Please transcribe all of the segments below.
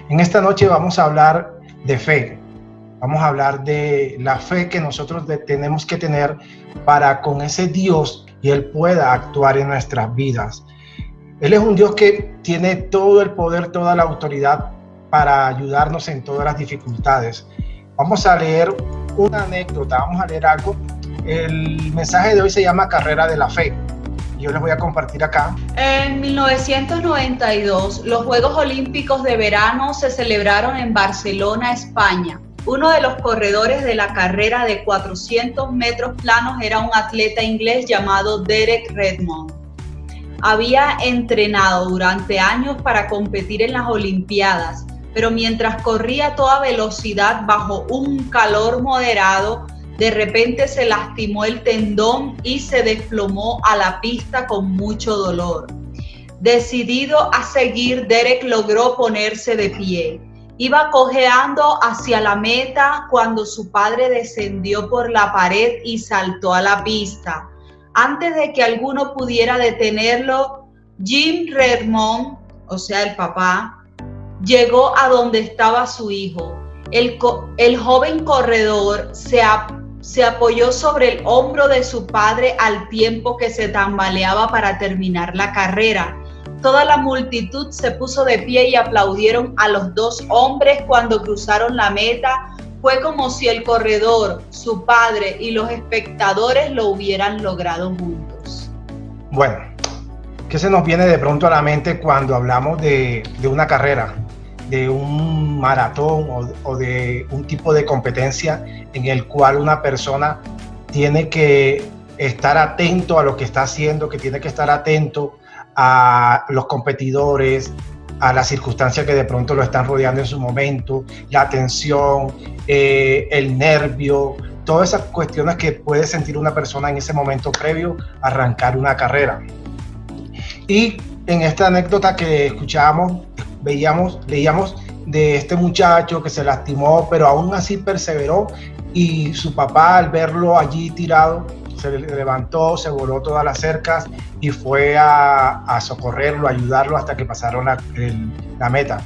En esta noche vamos a hablar de fe. Vamos a hablar de la fe que nosotros tenemos que tener para con ese Dios y Él pueda actuar en nuestras vidas. Él es un Dios que tiene todo el poder, toda la autoridad para ayudarnos en todas las dificultades. Vamos a leer una anécdota, vamos a leer algo. El mensaje de hoy se llama Carrera de la Fe. Yo les voy a compartir acá. En 1992, los Juegos Olímpicos de Verano se celebraron en Barcelona, España. Uno de los corredores de la carrera de 400 metros planos era un atleta inglés llamado Derek Redmond. Había entrenado durante años para competir en las Olimpiadas, pero mientras corría a toda velocidad bajo un calor moderado, de repente se lastimó el tendón y se desplomó a la pista con mucho dolor. Decidido a seguir, Derek logró ponerse de pie. Iba cojeando hacia la meta cuando su padre descendió por la pared y saltó a la pista. Antes de que alguno pudiera detenerlo, Jim Redmond, o sea, el papá, llegó a donde estaba su hijo. El joven corredor se apoyó sobre el hombro de su padre al tiempo que se tambaleaba para terminar la carrera. Toda la multitud se puso de pie y aplaudieron a los dos hombres cuando cruzaron la meta. Fue como si el corredor, su padre y los espectadores lo hubieran logrado juntos. Bueno, ¿qué se nos viene de pronto a la mente cuando hablamos de una carrera, de un maratón o de un tipo de competencia en el cual una persona tiene que estar atento a lo que está haciendo, que tiene que estar atento a los competidores, a las circunstancias que de pronto lo están rodeando en su momento, la tensión, el nervio, todas esas cuestiones que puede sentir una persona en ese momento previo a arrancar una carrera? Y en esta anécdota que escuchábamos, leíamos de este muchacho que se lastimó, pero aún así perseveró, y su papá, al verlo allí tirado, se levantó, se voló todas las cercas y fue a socorrerlo, a ayudarlo hasta que pasaron la meta.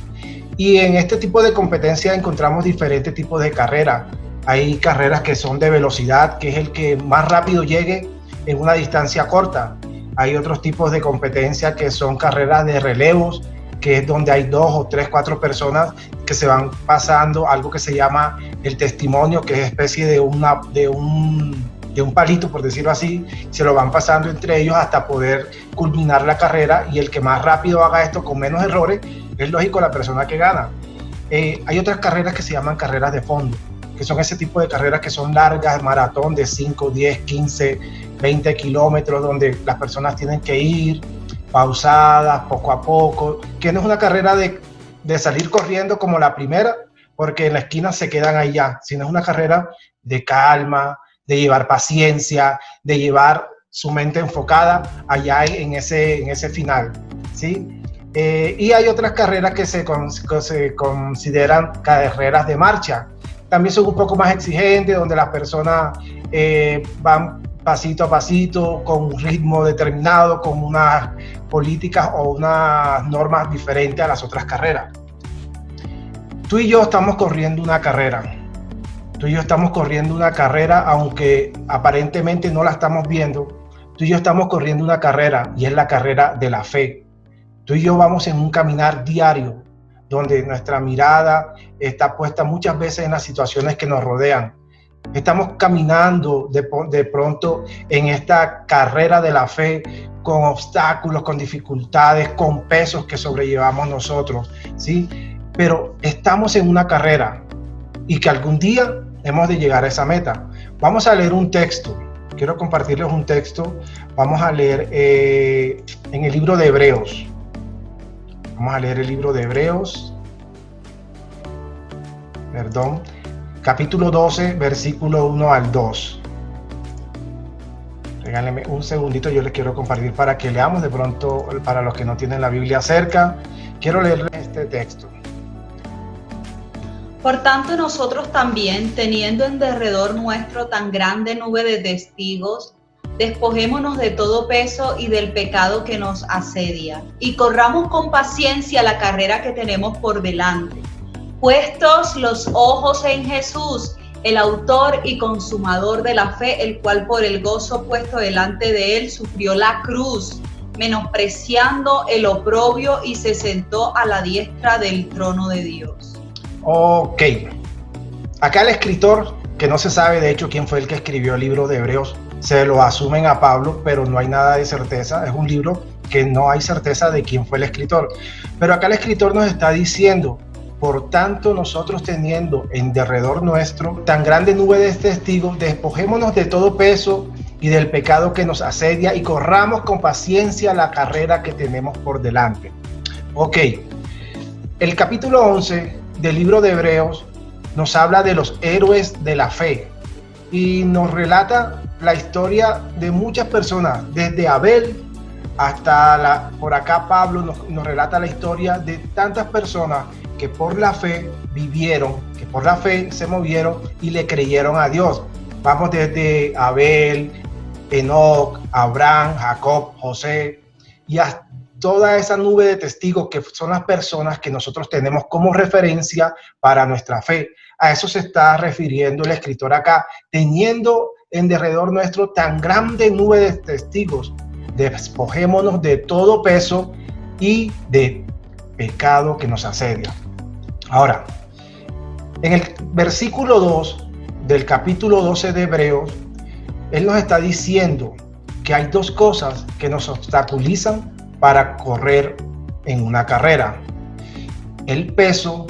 Y en este tipo de competencia encontramos diferentes tipos de carreras. Hay carreras que son de velocidad, que es el que más rápido llegue en una distancia corta. Hay otros tipos de competencia que son carreras de relevos, que es donde hay 2 o 3, 4 personas que se van pasando algo que se llama el testimonio, que es especie de un palito, por decirlo así, se lo van pasando entre ellos hasta poder culminar la carrera, y el que más rápido haga esto con menos errores, es lógico la persona que gana. Hay otras carreras que se llaman carreras de fondo, que son ese tipo de carreras que son largas, maratón de 5, 10, 15, 20 kilómetros, donde las personas tienen que ir pausadas, poco a poco, que no es una carrera de salir corriendo como la primera, porque en la esquina se quedan ahí ya, sino es una carrera de calma, de llevar paciencia, de llevar su mente enfocada allá en ese final, ¿sí? Y hay otras carreras que se consideran carreras de marcha. También son un poco más exigentes, donde las personas van pasito a pasito, con un ritmo determinado, con unas políticas o unas normas diferentes a las otras carreras. Tú y yo estamos corriendo una carrera. Tú y yo estamos corriendo una carrera, aunque aparentemente no la estamos viendo. Tú y yo estamos corriendo una carrera, y es la carrera de la fe. Tú y yo vamos en un caminar diario, donde nuestra mirada está puesta muchas veces en las situaciones que nos rodean. Estamos caminando de pronto en esta carrera de la fe, con obstáculos, con dificultades, con pesos que sobrellevamos nosotros, ¿sí? Pero estamos en una carrera, y que algún día hemos de llegar a esa meta. Vamos a leer un texto. Quiero compartirles un texto. Vamos a leer en el libro de Hebreos. Vamos a leer el libro de Hebreos. Capítulo 12, versículo 1 al 2. Regálenme un segundito, yo les quiero compartir para que leamos de pronto, para los que no tienen la Biblia cerca. Quiero leerles este texto. Por tanto, nosotros también, teniendo en derredor nuestro tan grande nube de testigos, Despojémonos de todo peso y del pecado que nos asedia, y corramos con paciencia la carrera que tenemos por delante. Puestos los ojos en Jesús, el autor y consumador de la fe, el cual por el gozo puesto delante de él sufrió la cruz, menospreciando el oprobio, y se sentó a la diestra del trono de Dios. Ok. Acá el escritor, que no se sabe de hecho quién fue el que escribió el libro de Hebreos, se lo asumen a Pablo, pero no hay nada de certeza. Es un libro que no hay certeza de quién fue el escritor. Pero acá el escritor nos está diciendo: por tanto, nosotros teniendo en derredor nuestro tan grande nube de testigos, despojémonos de todo peso y del pecado que nos asedia, y corramos con paciencia la carrera que tenemos por delante. Ok, el capítulo 11 del libro de Hebreos nos habla de los héroes de la fe y nos relata la historia de muchas personas, desde Abel hasta por acá Pablo nos relata la historia de tantas personas que por la fe vivieron, que por la fe se movieron y le creyeron a Dios. Vamos desde Abel, Enoc, Abraham, Jacob, José, y a toda esa nube de testigos que son las personas que nosotros tenemos como referencia para nuestra fe. A eso se está refiriendo el escritor acá, teniendo en derredor nuestro tan grande nube de testigos, despojémonos de todo peso y de pecado que nos asedia. Ahora, en el versículo 2 del capítulo 12 de Hebreos, él nos está diciendo que hay dos cosas que nos obstaculizan para correr en una carrera: el peso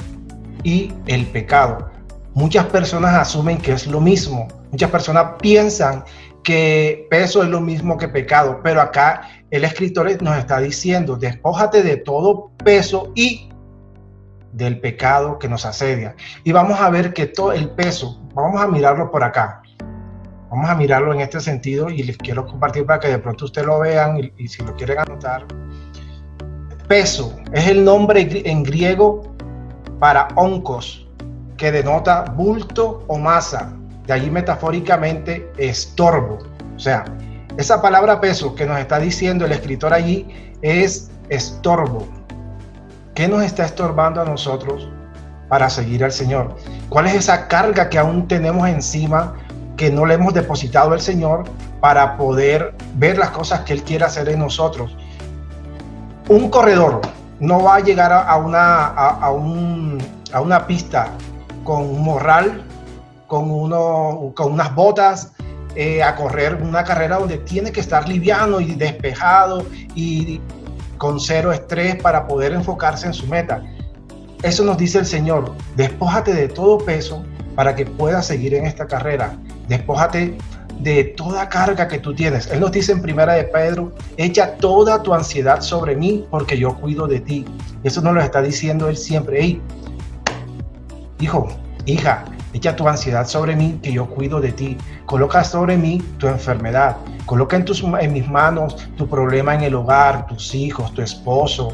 y el pecado. Muchas personas asumen que es lo mismo. Muchas personas piensan que peso es lo mismo que pecado, pero acá el escritor nos está diciendo: despójate de todo peso y del pecado que nos asedia. Y vamos a ver que todo el peso, vamos a mirarlo por acá. Vamos a mirarlo en este sentido y les quiero compartir para que de pronto ustedes lo vean y si lo quieren anotar. Peso es el nombre en griego para onkos, que denota bulto o masa. De allí metafóricamente estorbo. O sea, esa palabra peso que nos está diciendo el escritor allí es estorbo. ¿Qué nos está estorbando a nosotros para seguir al Señor? ¿Cuál es esa carga que aún tenemos encima que no le hemos depositado al Señor para poder ver las cosas que Él quiere hacer en nosotros? Un corredor no va a llegar a una pista con un morral, con unas botas, a correr una carrera donde tiene que estar liviano y despejado y con cero estrés para poder enfocarse en su meta. Eso nos dice el Señor: despójate de todo peso para que puedas seguir en esta carrera. Despójate de toda carga que tú tienes. Él nos dice en Primera de Pedro: echa toda tu ansiedad sobre mí porque yo cuido de ti. Eso nos lo está diciendo Él siempre. Hey, hijo, hija, echa tu ansiedad sobre mí que yo cuido de ti. Coloca sobre mí tu enfermedad. Coloca en mis manos tu problema en el hogar, tus hijos, tu esposo,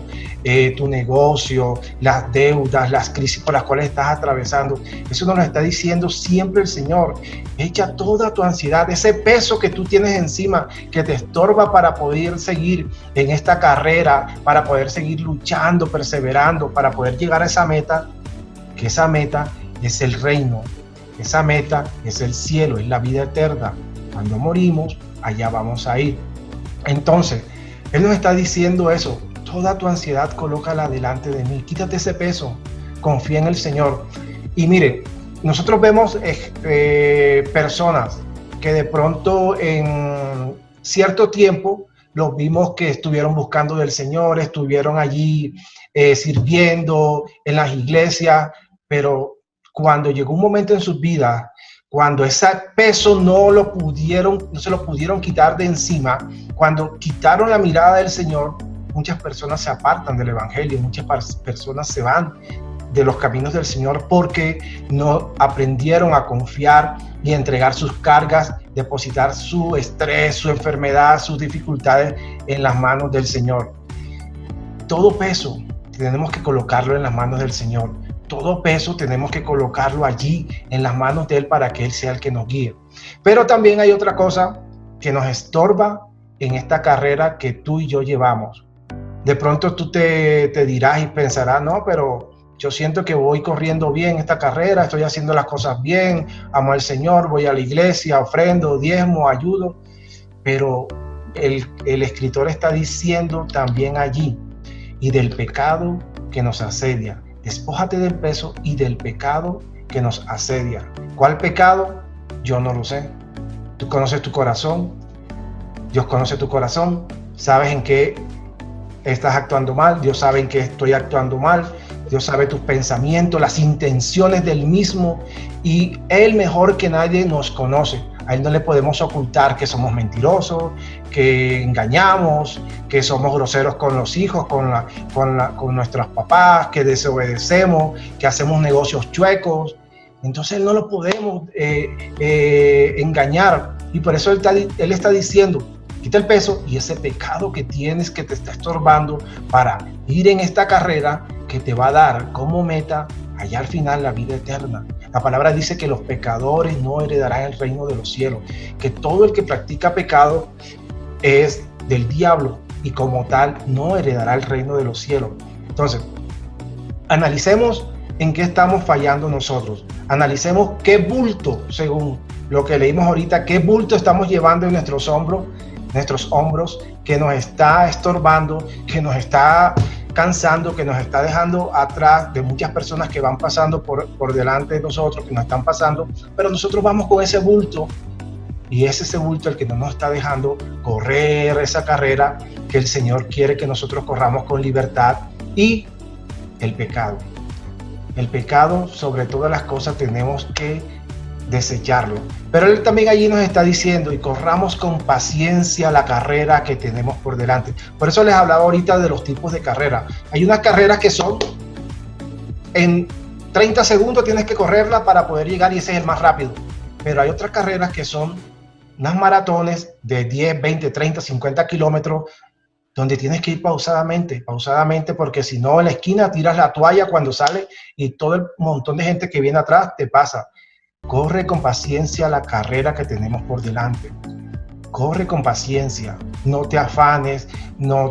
tu negocio, las deudas, las crisis por las cuales estás atravesando. Eso nos lo está diciendo siempre el Señor. Echa toda tu ansiedad, ese peso que tú tienes encima, que te estorba para poder seguir en esta carrera, para poder seguir luchando, perseverando, para poder llegar a esa meta, que esa meta es el reino. Esa meta es el cielo, es la vida eterna. Cuando morimos, allá vamos a ir. Entonces, Él nos está diciendo eso: toda tu ansiedad colócala delante de mí, quítate ese peso, confía en el Señor. Y mire, nosotros vemos personas que de pronto en cierto tiempo los vimos que estuvieron buscando del Señor, estuvieron allí sirviendo en las iglesias, pero cuando llegó un momento en sus vidas, cuando ese peso no se lo pudieron quitar de encima, cuando quitaron la mirada del Señor, muchas personas se apartan del evangelio, muchas personas se van de los caminos del Señor porque no aprendieron a confiar y entregar sus cargas, depositar su estrés, su enfermedad, sus dificultades en las manos del Señor. Todo peso tenemos que colocarlo en las manos del Señor. Todo peso tenemos que colocarlo allí en las manos de Él para que Él sea el que nos guíe. Pero también hay otra cosa que nos estorba en esta carrera que tú y yo llevamos. De pronto tú te dirás y pensarás, no, pero yo siento que voy corriendo bien esta carrera, estoy haciendo las cosas bien, amo al Señor, voy a la iglesia, ofrendo, diezmo, ayudo. Pero el escritor está diciendo también allí, y del pecado que nos asedia. Despójate del peso y del pecado que nos asedia. ¿Cuál pecado? Yo no lo sé. Tú conoces tu corazón, Dios conoce tu corazón, sabes en qué estás actuando mal, Dios sabe en qué estoy actuando mal, Dios sabe tus pensamientos, las intenciones del mismo, y Él mejor que nadie nos conoce. A Él no le podemos ocultar que somos mentirosos, que engañamos, que somos groseros con los hijos, con nuestros papás, que desobedecemos, que hacemos negocios chuecos. Entonces Él no lo podemos engañar, y por eso Él está diciendo, quita el peso y ese pecado que tienes que te está estorbando para ir en esta carrera que te va a dar como meta allá al final la vida eterna. La palabra dice que los pecadores no heredarán el reino de los cielos, que todo el que practica pecado es del diablo y como tal no heredará el reino de los cielos. Entonces, analicemos en qué estamos fallando nosotros. Analicemos qué bulto, según lo que leímos ahorita, qué bulto estamos llevando en nuestros hombros, que nos está estorbando, que nos está cansando, que nos está dejando atrás de muchas personas que van pasando por delante de nosotros, que nos están pasando, pero nosotros vamos con ese bulto, y es ese bulto el que no nos está dejando correr esa carrera que el Señor quiere que nosotros corramos con libertad. Y el pecado sobre todas las cosas tenemos que desecharlo, pero Él también allí nos está diciendo, y corramos con paciencia la carrera que tenemos por delante. Por eso les hablaba ahorita de los tipos de carrera. Hay unas carreras que son en 30 segundos tienes que correrla para poder llegar, y ese es el más rápido. Pero hay otras carreras que son unas maratones de 10, 20, 30, 50 kilómetros, donde tienes que ir pausadamente, porque si no en la esquina tiras la toalla cuando sale y todo el montón de gente que viene atrás te pasa. Corre con paciencia la carrera que tenemos por delante. Corre con paciencia, no te afanes, no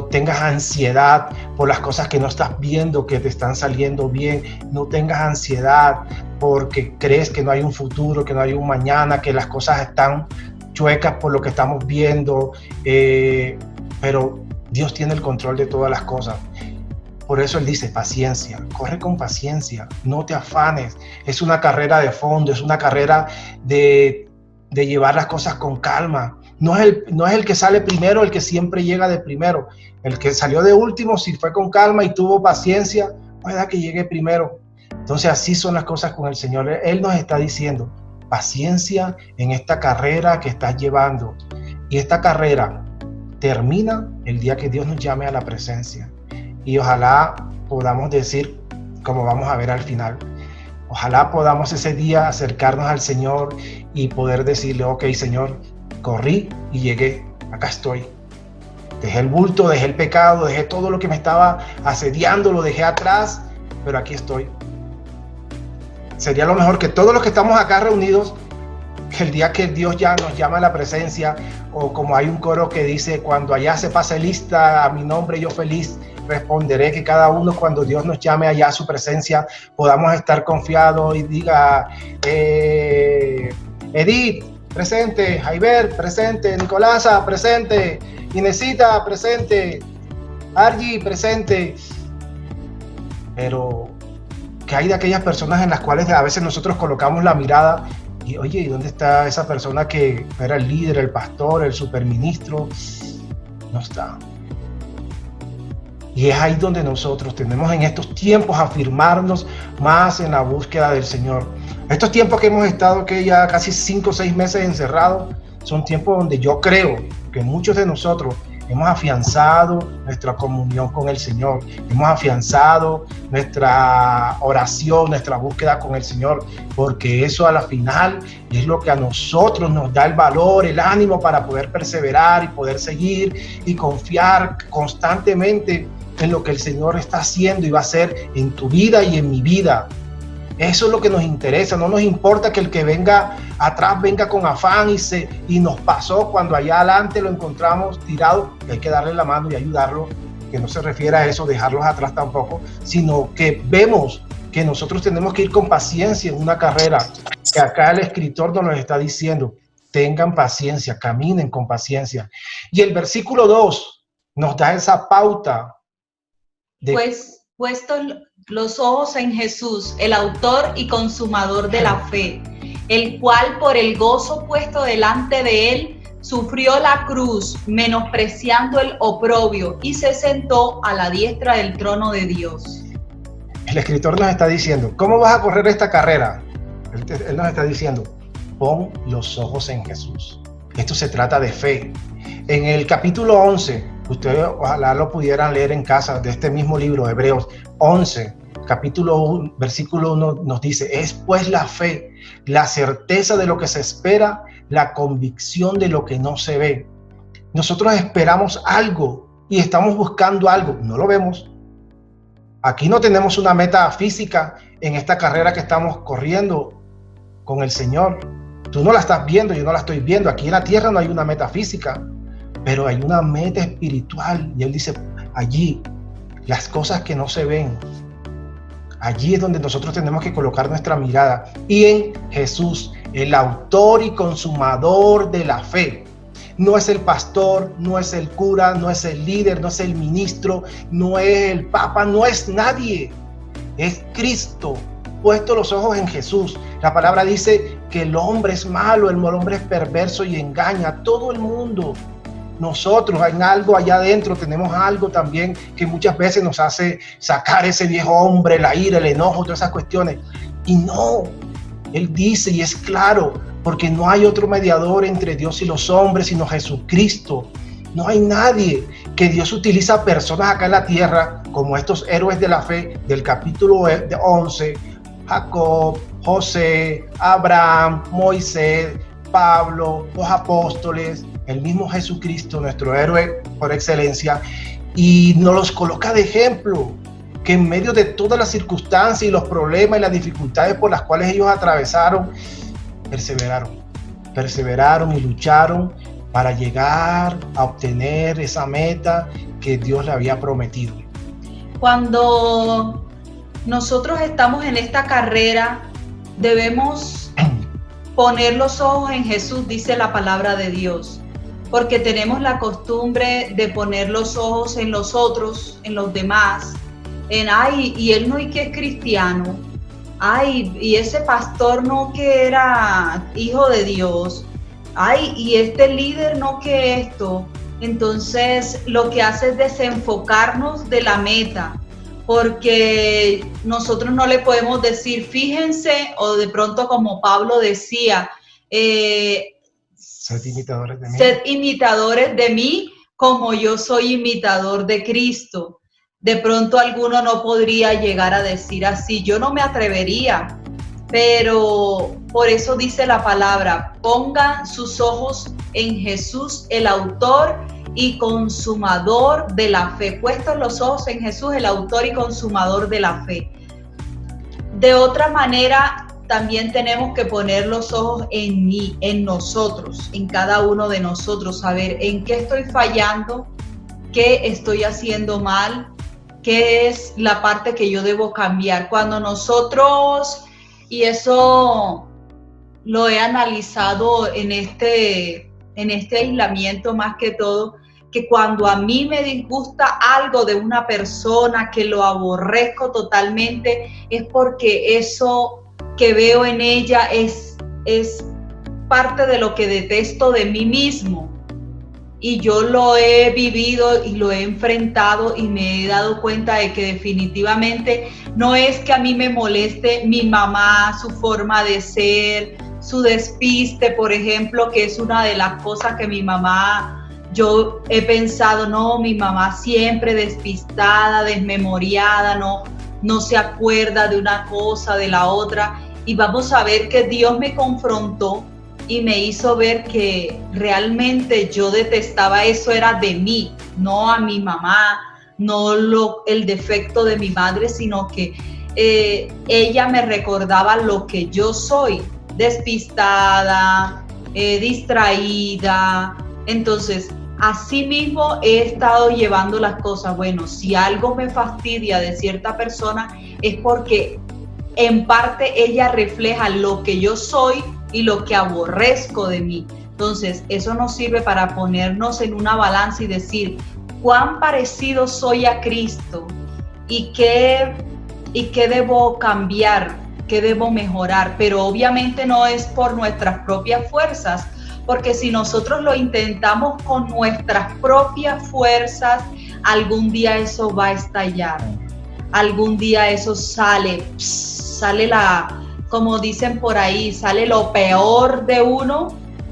tengas ansiedad por las cosas que no estás viendo que te están saliendo bien, no tengas ansiedad porque crees que no hay un futuro, que no hay un mañana, que las cosas están chuecas por lo que estamos viendo, pero Dios tiene el control de todas las cosas. Por eso Él dice paciencia, corre con paciencia, no te afanes. Es una carrera de fondo, es una carrera de llevar las cosas con calma. No es el que sale primero el que siempre llega de primero. El que salió de último, si fue con calma y tuvo paciencia, pueda que llegue primero. Entonces así son las cosas con el Señor. Él nos está diciendo paciencia en esta carrera que estás llevando. Y esta carrera termina el día que Dios nos llame a la presencia. Y ojalá podamos decir, como vamos a ver al final, ojalá podamos ese día acercarnos al Señor y poder decirle, ok, Señor, corrí y llegué, acá estoy. Dejé el bulto, dejé el pecado, dejé todo lo que me estaba asediando, lo dejé atrás, pero aquí estoy. Sería lo mejor que todos los que estamos acá reunidos, el día que Dios ya nos llama a la presencia, o como hay un coro que dice, cuando allá se pase lista a mi nombre, yo feliz responderé, que cada uno cuando Dios nos llame allá a su presencia podamos estar confiados y diga, Edith, presente, Jaiber, presente, Nicolasa, presente, Inesita, presente, Argy, presente. Pero que hay de aquellas personas en las cuales a veces nosotros colocamos la mirada y oye, ¿y dónde está esa persona que era el líder, el pastor, el superministro? No está. Y es ahí donde nosotros tenemos en estos tiempos afirmarnos más en la búsqueda del Señor. Estos tiempos que hemos estado ya casi 5 o 6 meses encerrados, son tiempos donde yo creo que muchos de nosotros hemos afianzado nuestra comunión con el Señor, hemos afianzado nuestra oración, nuestra búsqueda con el Señor, porque eso a la final es lo que a nosotros nos da el valor, el ánimo para poder perseverar y poder seguir y confiar constantemente en lo que el Señor está haciendo y va a hacer en tu vida y en mi vida. Eso es lo que nos interesa. No nos importa que el que venga atrás venga con afán y nos pasó cuando allá adelante lo encontramos tirado. Hay que darle la mano y ayudarlo, que no se refiere a eso, dejarlos atrás tampoco, sino que vemos que nosotros tenemos que ir con paciencia en una carrera, que acá el escritor nos está diciendo, tengan paciencia, caminen con paciencia. Y el versículo 2 nos da esa pauta. Pues puestos los ojos en Jesús, el autor y consumador de la fe, el cual por el gozo puesto delante de él, sufrió la cruz, menospreciando el oprobio, y se sentó a la diestra del trono de Dios. El escritor nos está diciendo, ¿cómo vas a correr esta carrera? Él nos está diciendo, pon los ojos en Jesús. Esto se trata de fe. En el capítulo 11, ustedes ojalá lo pudieran leer en casa, de este mismo libro, Hebreos 11, capítulo 1, versículo 1 nos dice, es pues la fe, la certeza de lo que se espera, la convicción de lo que no se ve. Nosotros esperamos algo y estamos buscando algo, no lo vemos. Aquí no tenemos una meta física en esta carrera que estamos corriendo con el Señor. Tú no la estás viendo, yo no la estoy viendo. Aquí en la tierra no hay una meta física, pero hay una meta espiritual. Y Él dice, allí, las cosas que no se ven, allí es donde nosotros tenemos que colocar nuestra mirada. Y en Jesús, el autor y consumador de la fe. No es el pastor, no es el cura, no es el líder, no es el ministro, no es el papa, no es nadie. Es Cristo. Puesto los ojos en Jesús. La palabra dice que el hombre es malo, el hombre es perverso y engaña a todo el mundo. Nosotros en algo allá adentro tenemos algo también que muchas veces nos hace sacar ese viejo hombre, la ira, el enojo, todas esas cuestiones. Y no, Él dice y es claro, porque no hay otro mediador entre Dios y los hombres sino Jesucristo. No hay nadie. Que Dios utiliza personas acá en la tierra como estos héroes de la fe del capítulo 11, Jacob, José, Abraham, Moisés, Pablo, los apóstoles, el mismo Jesucristo, nuestro héroe por excelencia, y nos los coloca de ejemplo, que en medio de todas las circunstancias y los problemas y las dificultades por las cuales ellos atravesaron, perseveraron y lucharon para llegar a obtener esa meta que Dios le había prometido. Cuando nosotros estamos en esta carrera, debemos poner los ojos en Jesús, dice la palabra de Dios, porque tenemos la costumbre de poner los ojos en los otros, en los demás, en ay, y él no y que es cristiano, ay, y ese pastor no que era hijo de Dios, ay, y este líder no que esto. Entonces lo que hace es desenfocarnos de la meta, porque nosotros no le podemos decir, fíjense, o de pronto como Pablo decía, sed imitadores de mí. Sed imitadores de mí como yo soy imitador de Cristo. De pronto alguno no podría llegar a decir así, yo no me atrevería, pero por eso dice la palabra, pongan sus ojos en Jesús, el autor y consumador de la fe. Puestos los ojos en Jesús, el autor y consumador de la fe. De otra manera, también tenemos que poner los ojos en mí, en nosotros, en cada uno de nosotros, saber en qué estoy fallando, qué estoy haciendo mal, qué es la parte que yo debo cambiar. Cuando nosotros, y eso lo he analizado en este aislamiento más que todo, que cuando a mí me disgusta algo de una persona, que lo aborrezco totalmente, es porque eso que veo en ella es parte de lo que detesto de mí mismo. Y yo lo he vivido y lo he enfrentado y me he dado cuenta de que definitivamente no es que a mí me moleste mi mamá, su forma de ser, su despiste, por ejemplo, que es una de las cosas que mi mamá... Yo he pensado, no, mi mamá siempre despistada, desmemoriada, no se acuerda de una cosa, de la otra. Y vamos a ver que Dios me confrontó y me hizo ver que realmente yo detestaba eso, era de mí, no a mi mamá, no el defecto de mi madre, sino que ella me recordaba lo que yo soy, despistada, distraída. Entonces, así mismo he estado llevando las cosas. Bueno, si algo me fastidia de cierta persona es porque en parte ella refleja lo que yo soy y lo que aborrezco de mí. Entonces, eso nos sirve para ponernos en una balanza y decir cuán parecido soy a Cristo y qué debo cambiar, qué debo mejorar. Pero obviamente no es por nuestras propias fuerzas, porque si nosotros lo intentamos con nuestras propias fuerzas, algún día eso va a estallar. Algún día eso sale como dicen por ahí, sale lo peor de uno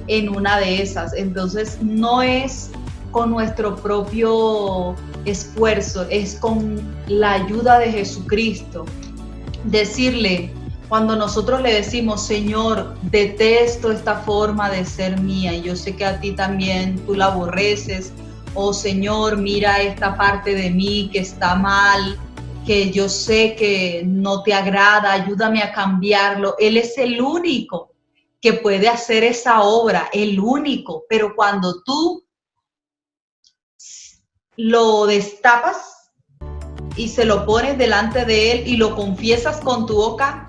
en una de esas. Entonces no es con nuestro propio esfuerzo, es con la ayuda de Jesucristo. Decirle, cuando nosotros le decimos, Señor, detesto esta forma de ser mía, y yo sé que a ti también tú la aborreces, o Señor, mira esta parte de mí que está mal, que yo sé que no te agrada, ayúdame a cambiarlo. Él es el único que puede hacer esa obra, el único. Pero cuando tú lo destapas y se lo pones delante de él y lo confiesas con tu boca,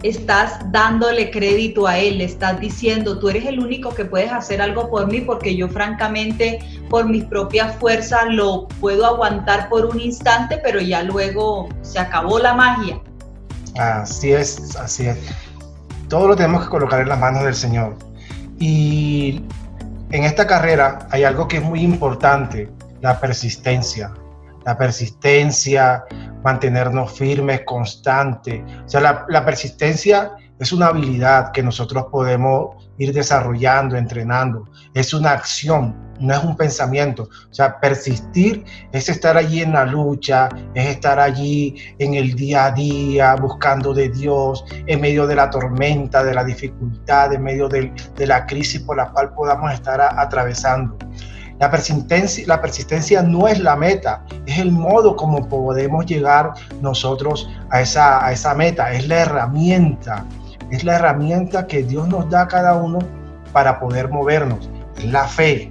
estás dándole crédito a él, le estás diciendo, tú eres el único que puedes hacer algo por mí, porque yo francamente por mis propias fuerzas lo puedo aguantar por un instante, pero ya luego se acabó la magia. Así es, así es. Todo lo tenemos que colocar en las manos del Señor. Y en esta carrera hay algo que es muy importante, la persistencia. La persistencia, mantenernos firmes, constantes. O sea, la persistencia es una habilidad que nosotros podemos ir desarrollando, entrenando. Es una acción, no es un pensamiento. O sea, persistir es estar allí en la lucha, es estar allí en el día a día, buscando de Dios, en medio de la tormenta, de la dificultad, en medio de la crisis por la cual podamos estar atravesando. La persistencia no es la meta, es el modo como podemos llegar nosotros a esa meta, es la herramienta que Dios nos da a cada uno para poder movernos. Es la fe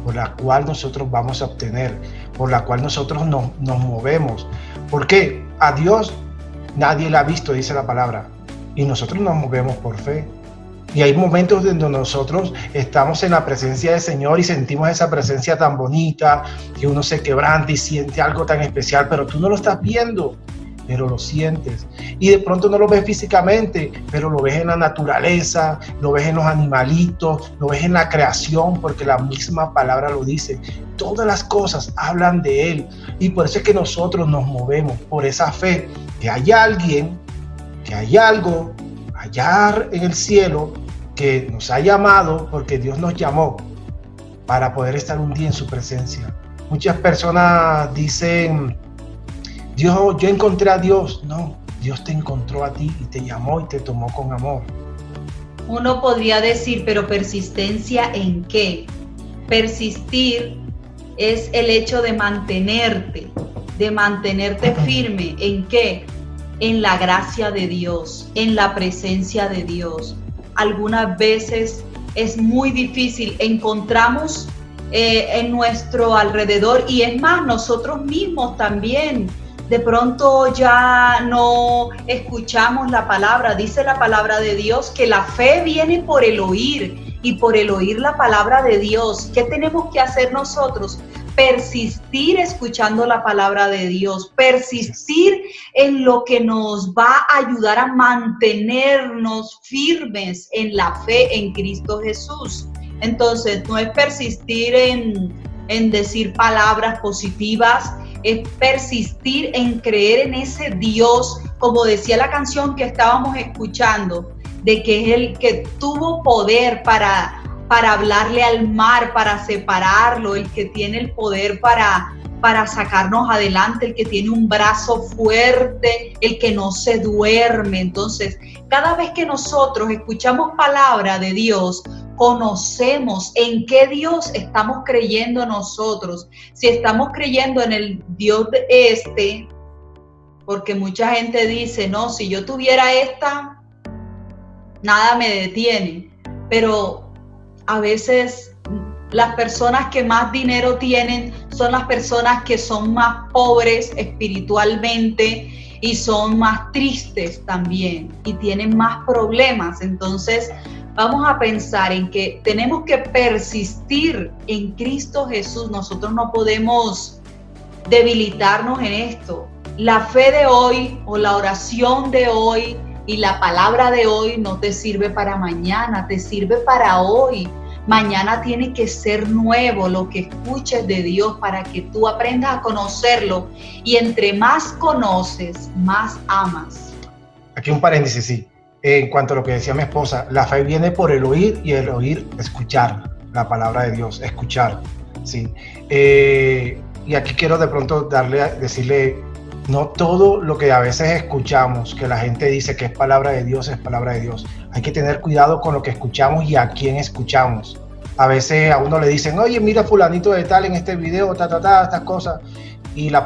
por la cual nosotros vamos a obtener, por la cual nosotros nos movemos. Porque a Dios nadie le ha visto, dice la palabra, y nosotros nos movemos por fe. Y hay momentos donde nosotros estamos en la presencia del Señor y sentimos esa presencia tan bonita, que uno se quebranta y siente algo tan especial, pero tú no lo estás viendo, pero lo sientes. Y de pronto no lo ves físicamente, pero lo ves en la naturaleza, lo ves en los animalitos, lo ves en la creación, porque la misma palabra lo dice. Todas las cosas hablan de Él. Y por eso es que nosotros nos movemos por esa fe, que hay alguien, que hay algo allá en el cielo que nos ha llamado, porque Dios nos llamó para poder estar un día en su presencia. Muchas personas dicen, yo encontré a Dios. No, Dios te encontró a ti y te llamó y te tomó con amor. Uno podría decir, pero persistencia ¿en qué? Persistir es el hecho de mantenerte firme. ¿En qué? En la gracia de Dios, en la presencia de Dios. Algunas veces es muy difícil, encontramos en nuestro alrededor, y es más, nosotros mismos también, de pronto ya no escuchamos la palabra. Dice la palabra de Dios que la fe viene por el oír, y por el oír la palabra de Dios. ¿Qué tenemos que hacer nosotros? Persistir escuchando la palabra de Dios, persistir en lo que nos va a ayudar a mantenernos firmes en la fe en Cristo Jesús. Entonces, no es persistir en decir palabras positivas, es persistir en creer en ese Dios, como decía la canción que estábamos escuchando, de que es el que tuvo poder para hablarle al mar, para separarlo, el que tiene el poder para sacarnos adelante, el que tiene un brazo fuerte, el que no se duerme. Entonces, cada vez que nosotros escuchamos palabra de Dios, conocemos en qué Dios estamos creyendo nosotros. Si estamos creyendo en el Dios porque mucha gente dice, no, si yo tuviera esta, nada me detiene. Pero a veces las personas que más dinero tienen son las personas que son más pobres espiritualmente y son más tristes también y tienen más problemas. Entonces vamos a pensar en que tenemos que persistir en Cristo Jesús. Nosotros no podemos debilitarnos en esto. La fe de hoy o la oración de hoy y la palabra de hoy no te sirve para mañana, te sirve para hoy. Mañana tiene que ser nuevo lo que escuches de Dios para que tú aprendas a conocerlo, y entre más conoces, más amas. Aquí un paréntesis, sí. En cuanto a lo que decía mi esposa, la fe viene por el oír, y el oír, escuchar la palabra de Dios, escuchar, sí. Y aquí quiero de pronto decirle, no todo lo que a veces escuchamos, que la gente dice que es palabra de Dios, es palabra de Dios. Hay que tener cuidado con lo que escuchamos y a quién escuchamos. A veces a uno le dicen, oye, mira fulanito de tal en este video, estas cosas. Y la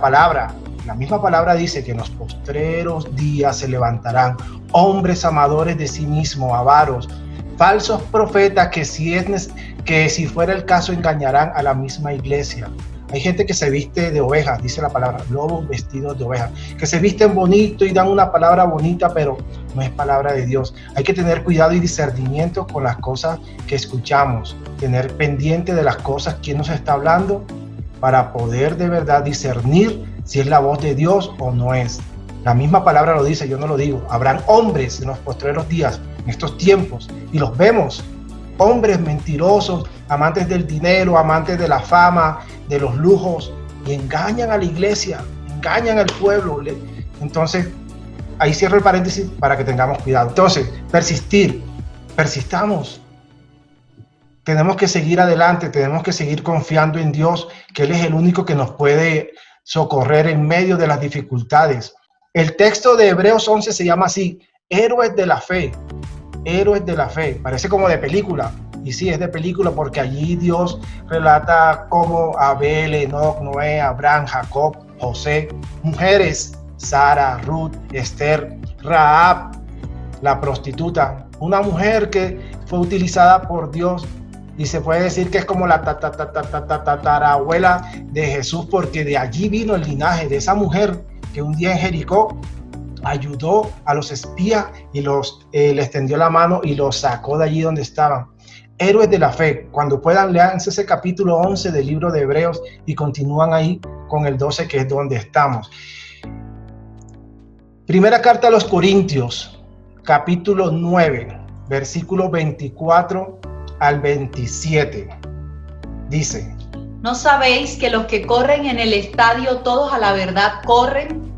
misma palabra dice que en los postreros días se levantarán hombres amadores de sí mismos, avaros, falsos profetas que si fuera el caso engañarán a la misma iglesia. Hay gente que se viste de ovejas, dice la palabra, lobos vestidos de ovejas, que se visten bonito y dan una palabra bonita, pero no es palabra de Dios. Hay que tener cuidado y discernimiento con las cosas que escuchamos, tener pendiente de las cosas, quién nos está hablando, para poder de verdad discernir si es la voz de Dios o no es. La misma palabra lo dice, yo no lo digo. Habrán hombres en los postreros días, en estos tiempos, y los vemos, hombres mentirosos, amantes del dinero, amantes de la fama, de los lujos, y engañan a la iglesia, engañan al pueblo. Entonces, ahí cierro el paréntesis para que tengamos cuidado. Entonces, persistamos. Tenemos que seguir adelante, tenemos que seguir confiando en Dios, que Él es el único que nos puede socorrer en medio de las dificultades. El texto de Hebreos 11 se llama así, héroes de la fe. Héroes de la fe, parece como de película, y sí, es de película porque allí Dios relata cómo Abel, Enoc, Noé, Abraham, Jacob, José, mujeres, Sara, Ruth, Esther, Rahab, la prostituta, una mujer que fue utilizada por Dios, y se puede decir que es como la tatarabuela de Jesús, porque de allí vino el linaje de esa mujer que un día en Jericó ayudó a los espías y le extendió la mano y los sacó de allí donde estaban. Héroes de la fe. Cuando puedan, leanse ese capítulo 11 del libro de Hebreos y continúan ahí con el 12, que es donde estamos. Primera carta a los Corintios, capítulo 9, versículo 24 al 27. Dice: ¿No sabéis que los que corren en el estadio todos a la verdad corren,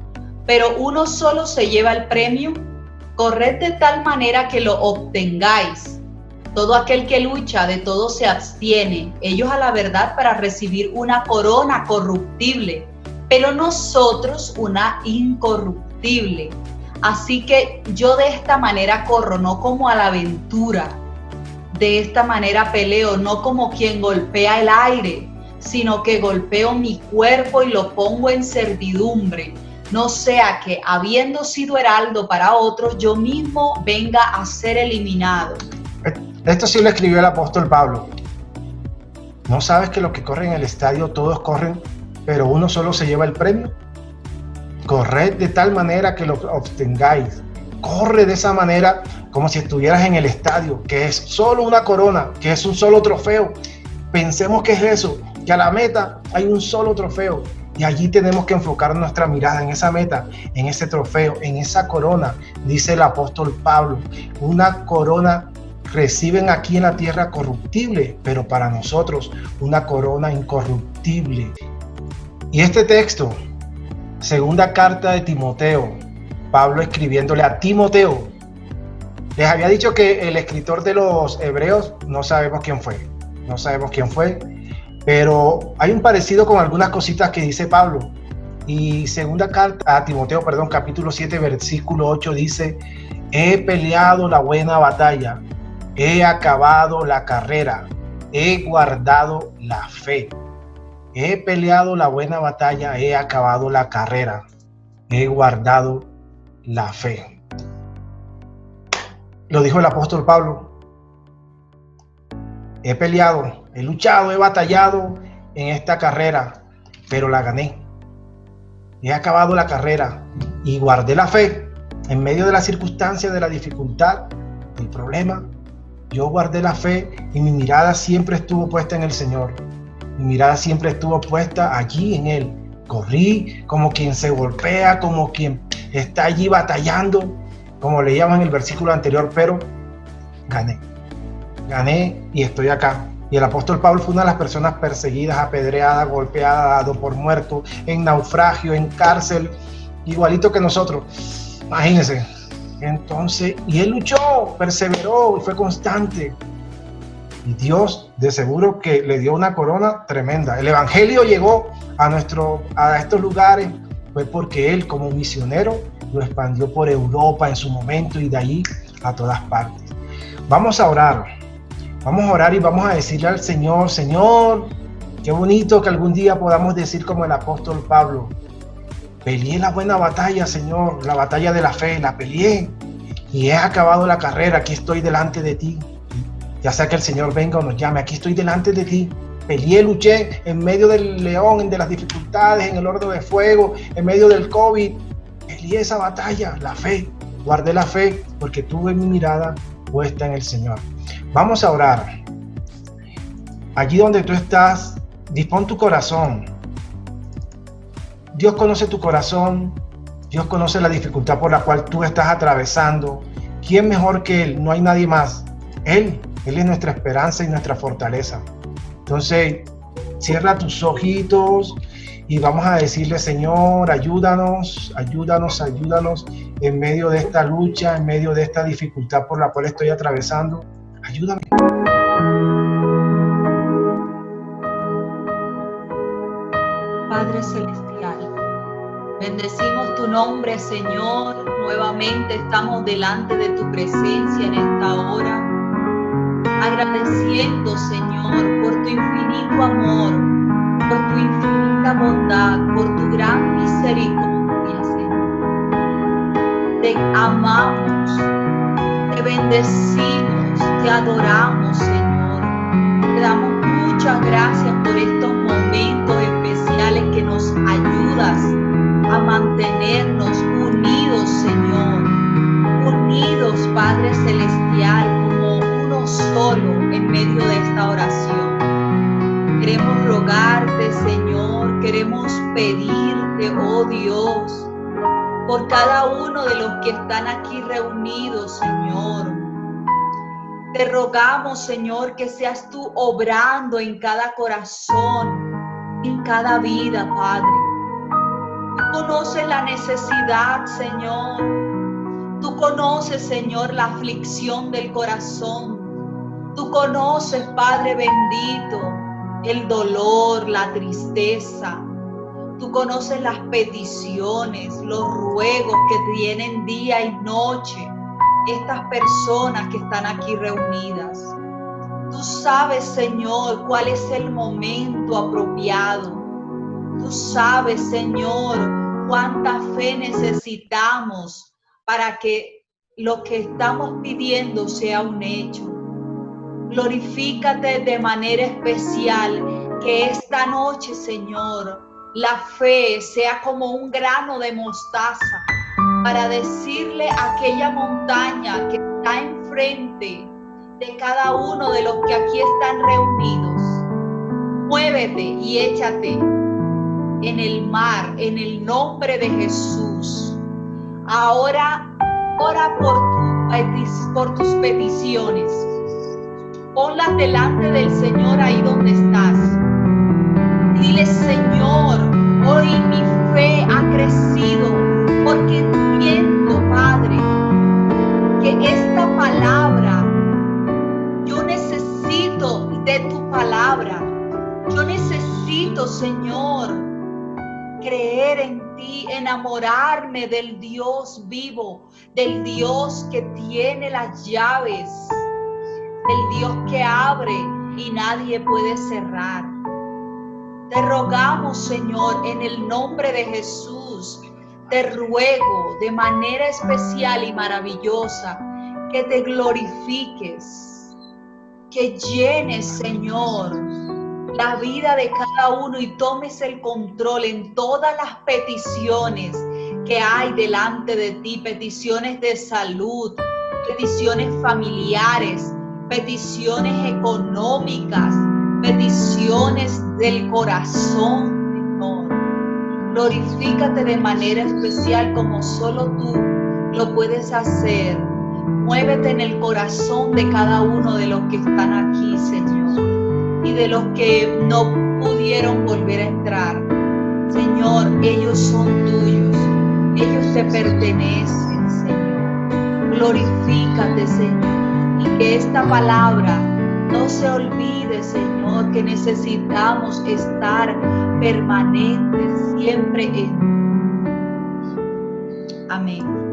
pero uno solo se lleva el premio? Corred de tal manera que lo obtengáis. Todo aquel que lucha, de todo se abstiene, ellos a la verdad para recibir una corona corruptible, pero nosotros una incorruptible. Así que yo de esta manera corro, no como a la aventura. De esta manera peleo, no como quien golpea el aire, sino que golpeo mi cuerpo y lo pongo en servidumbre, no sea que, habiendo sido heraldo para otros, yo mismo venga a ser eliminado. Esto sí lo escribió el apóstol Pablo. ¿No sabes que los que corren en el estadio todos corren, pero uno solo se lleva el premio? Corred de tal manera que lo obtengáis. Corre de esa manera como si estuvieras en el estadio, que es solo una corona, que es un solo trofeo. Pensemos que es eso, que a la meta hay un solo trofeo, y allí tenemos que enfocar nuestra mirada en esa meta, en ese trofeo, en esa corona. Dice el apóstol Pablo, una corona reciben aquí en la tierra corruptible, pero para nosotros una corona incorruptible. Y este texto, segunda carta de Timoteo, Pablo escribiéndole a Timoteo. Les había dicho que el escritor de los Hebreos, no sabemos quién fue, pero hay un parecido con algunas cositas que dice Pablo. Y segunda carta a Timoteo, capítulo 7, versículo 8 dice: he peleado la buena batalla, he acabado la carrera, he guardado la fe. He peleado la buena batalla, he acabado la carrera. he guardado la fe. Lo dijo el apóstol Pablo. He peleado, he luchado, he batallado en esta carrera, pero la gané. He acabado la carrera y guardé la fe en medio de las circunstancias, de la dificultad, del problema. Yo guardé la fe y mi mirada siempre estuvo puesta en el Señor. Mi mirada siempre estuvo puesta allí en Él. Corrí como quien se golpea, como quien está allí batallando, como leíamos en el versículo anterior, pero gané. Gané y estoy acá. Y el apóstol Pablo fue una de las personas perseguidas, apedreadas, golpeadas, dado por muerto, en naufragio, en cárcel, igualito que nosotros. Imagínense. Entonces, y él luchó, perseveró y fue constante. Y Dios de seguro que le dio una corona tremenda. El evangelio llegó a estos lugares fue porque él, como misionero, lo expandió por Europa en su momento y de allí a todas partes. Vamos a orar. Vamos a orar y vamos a decirle al Señor: Señor, qué bonito que algún día podamos decir como el apóstol Pablo: peleé la buena batalla, Señor, la batalla de la fe, la peleé y he acabado la carrera, aquí estoy delante de ti. Ya sea que el Señor venga o nos llame, aquí estoy delante de ti. Peleé, luché en medio del león, de las dificultades, en el horno de fuego, en medio del COVID. Peleé esa batalla, la fe. Guardé la fe porque tuve mi mirada puesta en el Señor. Vamos a orar. Allí donde tú estás, dispón tu corazón. Dios conoce tu corazón. Dios conoce la dificultad por la cual tú estás atravesando. ¿Quién mejor que Él? No hay nadie más. Él es nuestra esperanza y nuestra fortaleza. Entonces, cierra tus ojitos y vamos a decirle: Señor, ayúdanos, ayúdanos, ayúdanos en medio de esta lucha, en medio de esta dificultad por la cual estoy atravesando. Ayúdame. Padre Celestial, bendecimos tu nombre, Señor. Nuevamente estamos delante de tu presencia en esta hora, agradeciendo, Señor, por tu infinito amor, por tu infinita bondad, por tu gran misericordia, Señor. Te amamos, te bendecimos, te adoramos, Señor. Te damos muchas gracias por estos momentos especiales que nos ayudas a mantenernos unidos, Señor. Unidos, Padre Celestial, como uno solo en medio de esta oración. Queremos rogarte, Señor, queremos pedirte, oh Dios, por cada uno de los que están aquí reunidos, Señor. Te rogamos, Señor, que seas tú obrando en cada corazón, en cada vida, Padre. Tú conoces la necesidad, Señor. Tú conoces, Señor, la aflicción del corazón. Tú conoces, Padre bendito, el dolor, la tristeza. Tú conoces las peticiones, los ruegos que tienen día y noche estas personas que están aquí reunidas. Tú sabes, Señor, cuál es el momento apropiado. Tú sabes, Señor, cuánta fe necesitamos para que lo que estamos pidiendo sea un hecho. Glorifícate de manera especial, que esta noche, Señor, la fe sea como un grano de mostaza para decirle a aquella montaña que está enfrente de cada uno de los que aquí están reunidos: muévete y échate en el mar, en el nombre de Jesús. Ahora ora por tus peticiones. Ponlas delante del Señor ahí donde estás. Dile: Señor, hoy mi fe ha crecido porque entiendo, Padre, que esta palabra, yo necesito de tu palabra. Yo necesito, Señor, creer en ti, enamorarme del Dios vivo, del Dios que tiene las llaves, del Dios que abre y nadie puede cerrar. Te rogamos, Señor, en el nombre de Jesús, te ruego de manera especial y maravillosa que te glorifiques, que llenes, Señor, la vida de cada uno y tomes el control en todas las peticiones que hay delante de ti, peticiones de salud, peticiones familiares, peticiones económicas, peticiones del corazón, Señor. Glorifícate de manera especial como solo tú lo puedes hacer. Muévete en el corazón de cada uno de los que están aquí, Señor, y de los que no pudieron volver a entrar. Señor, ellos son tuyos, ellos te pertenecen, Señor. Glorifícate, Señor, y que esta palabra no se olvide, Señor, que necesitamos estar permanentes siempre en. Amén.